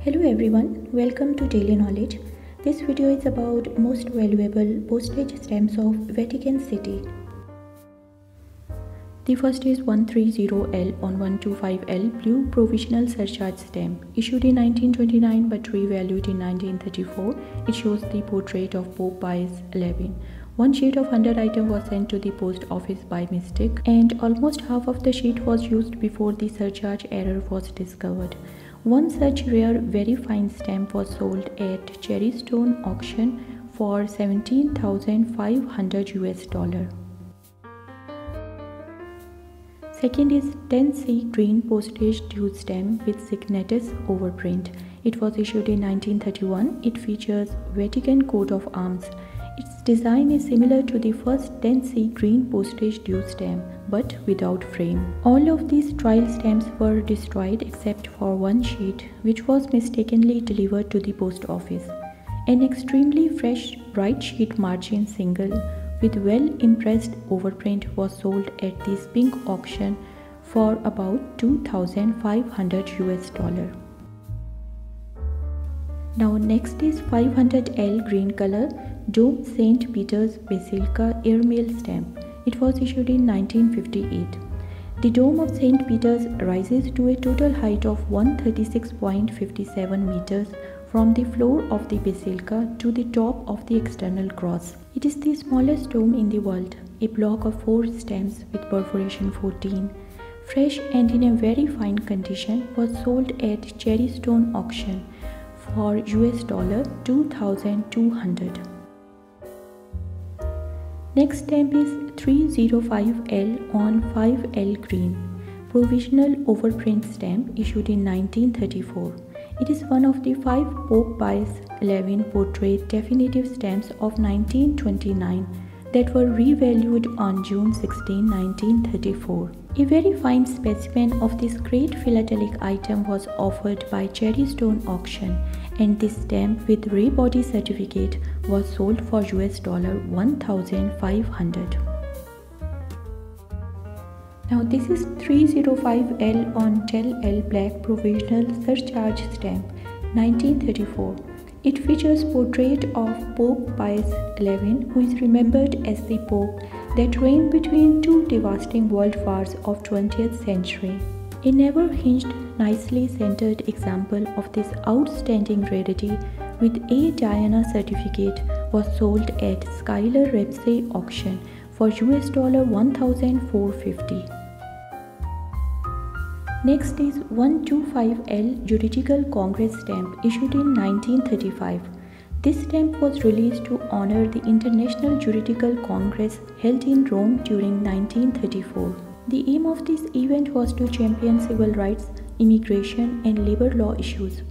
Hello everyone, welcome to Daily Knowledge. This video is about most valuable postage stamps of Vatican City. The first is 130L on 125L blue provisional surcharge stamp, issued in 1929 but revalued in 1934. It shows the portrait of Pope Pius XI. One sheet of 100 items was sent to the post office by mistake, and almost half of the sheet was used before the surcharge error was discovered. One such rare, very fine stamp was sold at Cherry Stone auction for $17,500. Second is 10C green postage due stamp with signatus overprint. It was issued in 1931. It features Vatican coat of arms. Its design is similar to the first 10C green postage due stamp, but without frame. All of these trial stamps were destroyed except for one sheet, which was mistakenly delivered to the post office. An extremely fresh, bright sheet margin single with well-impressed overprint was sold at the Spink auction for about $2,500. Now next is 500L green color Dome St. Peter's Basilica airmail stamp. It was issued in 1958. The dome of St. Peter's rises to a total height of 136.57 meters from the floor of the basilica to the top of the external cross. It is the smallest dome in the world. A block of 4 stamps with perforation 14, fresh and in a very fine condition, was sold at Cherry Stone auction for $2,200. Next stamp is 305L on 5L green, provisional overprint stamp issued in 1934. It is one of the 5 Pope Pius XI portrait definitive stamps of 1929 that were revalued on June 16, 1934. A very fine specimen of this great philatelic item was offered by Cherry Stone auction, and this stamp with ray body certificate was sold for $1,500. Now this is 305L on 10L black provisional surcharge stamp 1934. It features portrait of Pope Pius XI, who is remembered as the Pope that reigned between 2 devastating world wars of 20th century. A never hinged, nicely centered example of this outstanding rarity with a Diana certificate was sold at Schuyler Repsay auction for $1,450. Next is 125L Judicial Congress stamp issued in 1935. This stamp was released to honor the International Judicial Congress held in Rome during 1934. The aim of this event was to champion civil rights, immigration, and labor law issues.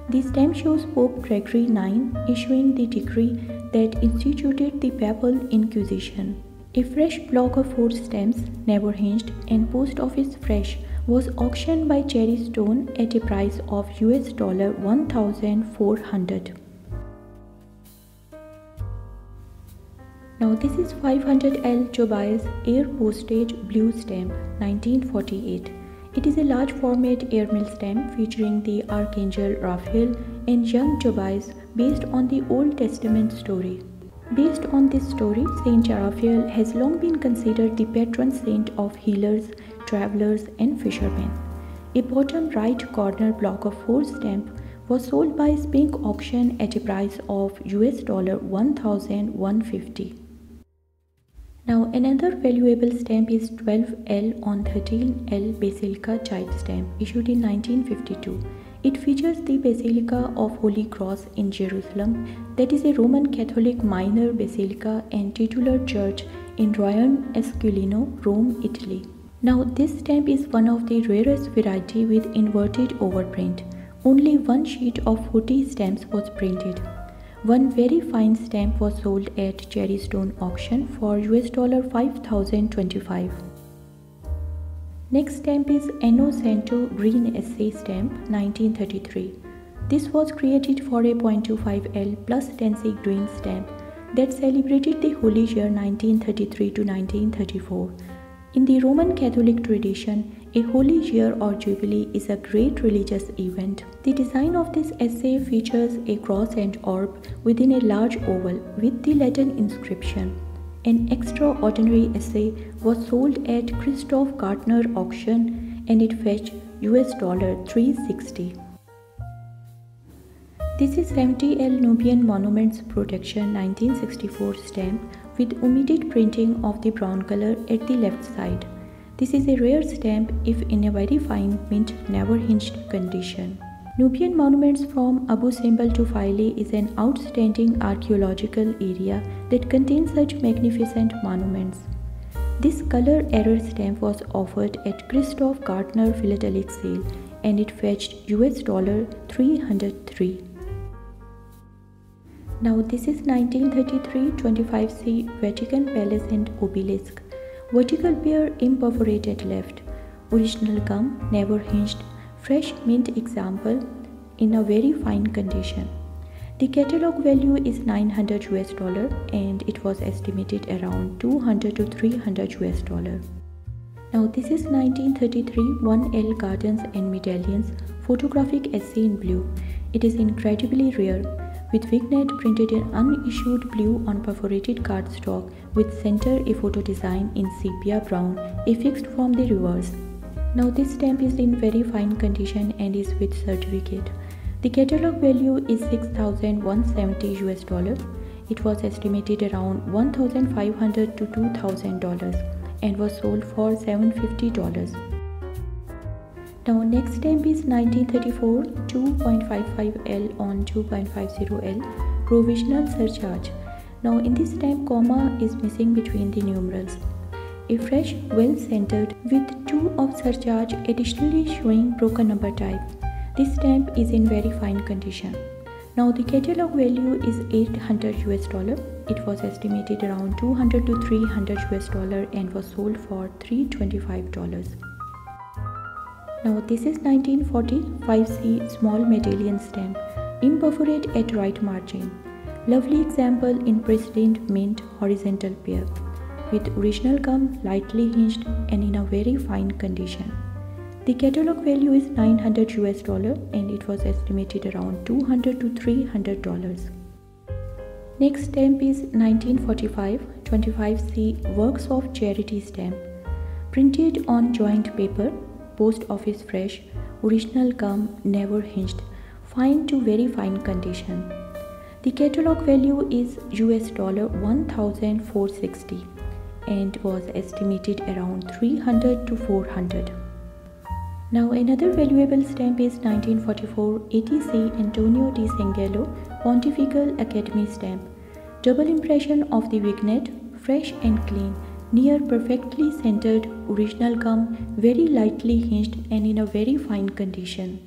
The stamp shows Pope Gregory IX issuing the decree that instituted the Papal Inquisition. A fresh block of 4 stamps, never hinged and post office fresh, was auctioned by Cherry Stone at a price of $1,400. Now this is 500L Tobias Air Postage Blue Stamp 1948. It is a large format airmail stamp featuring the Archangel Raphael and young Tobias based on the Old Testament story. Based on this story, Saint Raphael has long been considered the patron saint of healers, travelers, and fishermen. A bottom right corner block of 4 stamp was sold by Spink auction at a price of $1,150. Now another valuable stamp is 12L on 13L Basilica child stamp issued in 1952. It features the Basilica of Holy Cross in Jerusalem, that is a Roman Catholic minor basilica and titular church in Ryan Esquilino, Rome, Italy. Now this stamp is one of the rarest variety with inverted overprint. Only one sheet of 40 stamps was printed. One very fine stamp was sold at Cherry Stone auction for $5,025. Next stamp is Anno Santo Green Essay Stamp 1933. This was created for a 0.25L plus 10C green stamp that celebrated the Holy Year 1933 to 1934. In the Roman Catholic tradition, A holy year or jubilee is a great religious event. The design of this essay features a cross and orb within a large oval with the Latin inscription. An extraordinary essay was sold at Christoph Gartner auction and it fetched $360. This is 70L Nubian Monuments Protection 1964 stamp with omitted printing of the brown color at the left side. This is a rare stamp if in a very fine mint never hinged condition. Nubian monuments from Abu Simbel to Philae is an outstanding archaeological area that contains such magnificent monuments. This color error stamp was offered at Christoph Gartner philatelic sale and it fetched $303. Now this is 1933 25C Vatican Palace and Obelisk. Vertical bear imperforated left. Original gum, never hinged. Fresh mint example in a very fine condition. The catalog value is $900 and it was estimated around $200 to $300. Now this is 1933 1L Gardens and Medallions Photographic essay in blue. It is incredibly rare, with vignette printed in unissued blue on perforated cardstock with center a photo design in sepia brown affixed from the reverse. Now this stamp is in very fine condition and is with certificate. The catalog value is $6,170. It was estimated around $1,500 to $2,000 and was sold for $750. Now next stamp is 1934 2.55L on 2.50L provisional surcharge. Now in this stamp comma is missing between the numerals. A fresh, well centered with 2 of surcharge additionally showing broken number type. This stamp is in very fine condition. Now the catalog value is $800. It was estimated around $200 to $300 and was sold for $325. Now this is 1940 5C Small Medallion stamp, imperforate at right margin. Lovely example in pristine mint horizontal pair, with original gum lightly hinged and in a very fine condition. The catalog value is $900 and it was estimated around $200 to $300. Next stamp is 1945 25C Works of Charity stamp, printed on joint paper. Post office fresh, original gum, never hinged, fine to very fine condition. The catalog value is $1,460 and was estimated around $300 to $400. Now another valuable stamp is 1944 ATC Antonio di Sangelo Pontifical Academy stamp. Double impression of the vignette, fresh and clean. Near perfectly centered, original gum, very lightly hinged and in a very fine condition.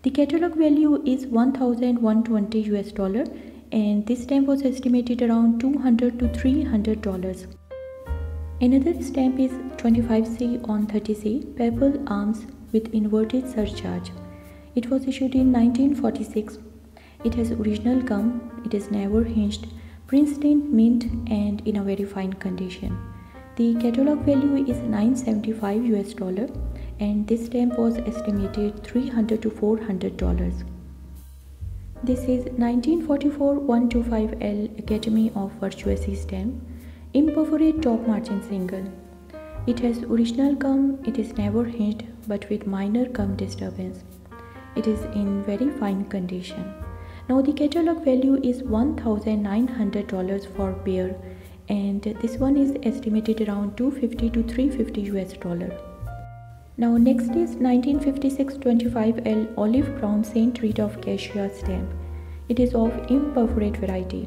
The catalog value is $1,120 and this stamp was estimated around $200 to $300. Another stamp is 25C on 30C Papal Arms with inverted surcharge. It was issued in 1946. It has original gum, it is never hinged, pristine mint and in a very fine condition. The catalog value is $975 and this stamp was estimated $300 to $400. This is 1944 125L Academy of Virtuosi stamp, imperforate top margin single. It has original gum, it is never hinged but with minor gum disturbance. It is in very fine condition. Now the catalog value is $1,900 for pair and this one is estimated around $250 to $350. Now next is 1956 25L Olive Brown Saint Rita of Cashier stamp. It is of imperforate variety.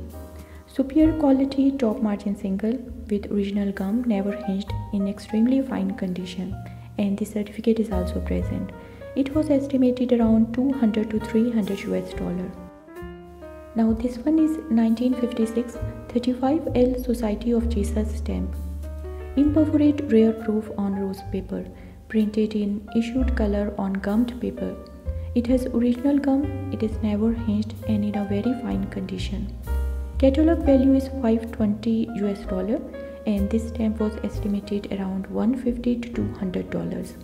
Superior quality top margin single with original gum, never hinged, in extremely fine condition and the certificate is also present. It was estimated around $200 to $300. Now this one is 1956 35L Society of Jesus stamp. Imperforate rare proof on rose paper, printed in issued color on gummed paper. It has original gum, it is never hinged and in a very fine condition. Catalog value is $520 and this stamp was estimated around $150 to $200.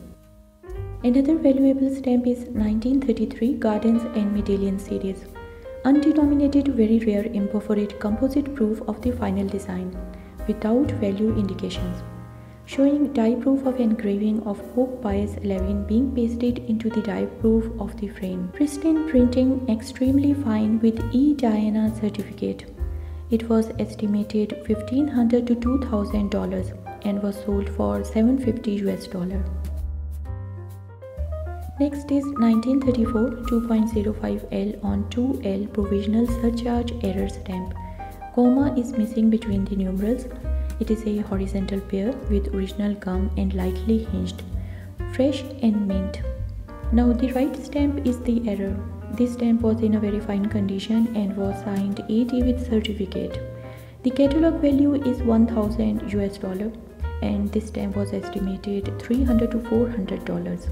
Another valuable stamp is 1933 Gardens and Medallion series. Undenominated, very rare imperforate composite proof of the final design, without value indications, showing die proof of engraving of Pope Pius XI being pasted into the die proof of the frame. Pristine printing, extremely fine with E. Diana certificate. It was estimated $1,500 to $2,000 and was sold for $750 US. Next is 1934 2.05L on 2L provisional surcharge error stamp. Comma is missing between the numerals. It is a horizontal pair with original gum and lightly hinged. Fresh and mint. Now the right stamp is the error. This stamp was in a very fine condition and was signed AD with certificate. The catalog value is $1,000 US and this stamp was estimated $300 to $400.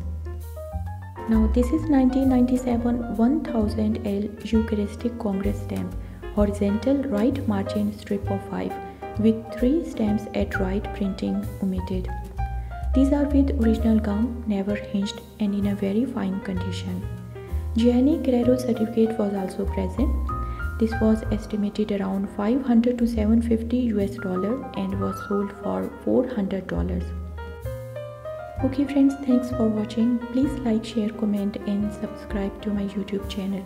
Now this is 1997 1000L Eucharistic Congress stamp, horizontal right margin strip of 5 with 3 stamps at right printing omitted. These are with original gum, never hinged and in a very fine condition. Gianni Guerrero certificate was also present. This was estimated around $500 to $750 US and was sold for $400. Okay friends, thanks for watching. Please like, share, comment and subscribe to my YouTube channel.